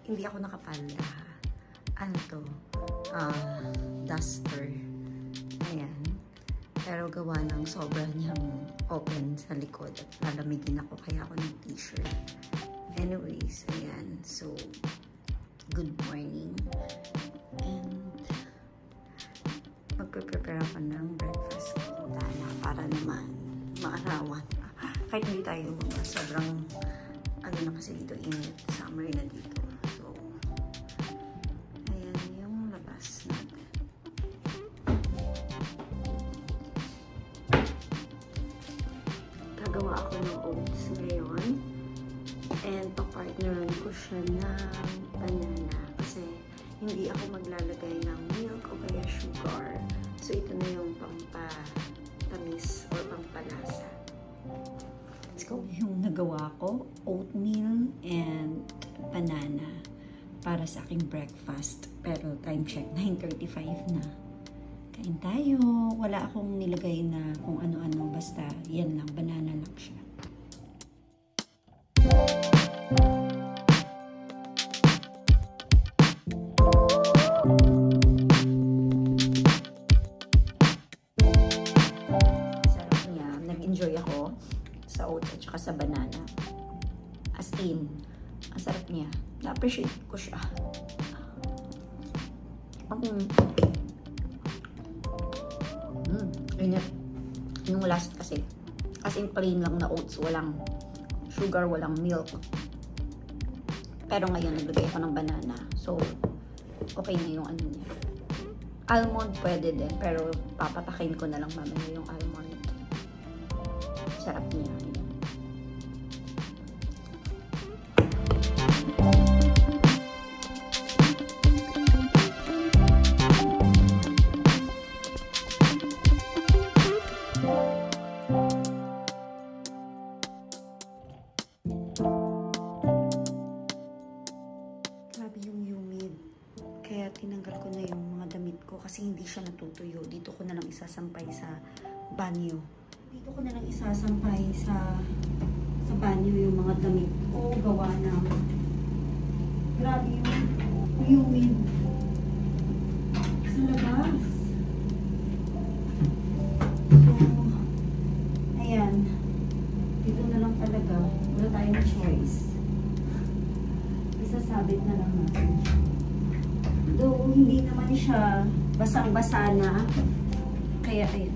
hindi ako nakapalda. Ano to? Duster. Ayan. Pero gawa ng sobrang niyang open sa likod at lalamigin ako kaya ako ng t-shirt. Anyways, ayan. So, good morning. And magpe-prepare ako ng breakfast ko para naman maarawan. Kahit hindi tayo lumabas. Sobrang ano na kasi dito, init. Summer na dito. So, ayan yung labas natin. Gagawa ako ng oats ngayon. And pa-partneran ko siya ng banana. Kasi hindi ako maglalagay ng milk o kaya sugar. So, ito na yung pampatamis or pampalasa. Let's go. Yung nagawa ko, oatmeal and banana para sa aking breakfast. Pero time check, 9:35 na. Kain tayo. Wala akong nilagay na kung ano-ano. Basta yan lang. Banana lang siya. Sarap niya. Nag-enjoy ako sa oats at saka sa banana. As in, ang sarap niya. Na-appreciate ko siya. Init. Yung last kasi, as in plain lang na oats, walang sugar, walang milk. Pero ngayon, naglagay ako ng banana. So, okay na yung ano niya. Almond pwede din, pero papatakin ko na lang mamaya yung almond. Sarap niya. Kaya tinanggal ko na yung mga damit ko kasi hindi siya natutuyo. Dito ko na lang isasampay sa banyo. Dito ko na lang isasampay sa banyo yung mga damit ko. Gawa ng grabe yung humid sa labas. So, ayan. Dito na lang talaga. Wala tayong choice. Isasabit na lang natin siya. Though, hindi naman siya basang-basa na. Kaya, ayun.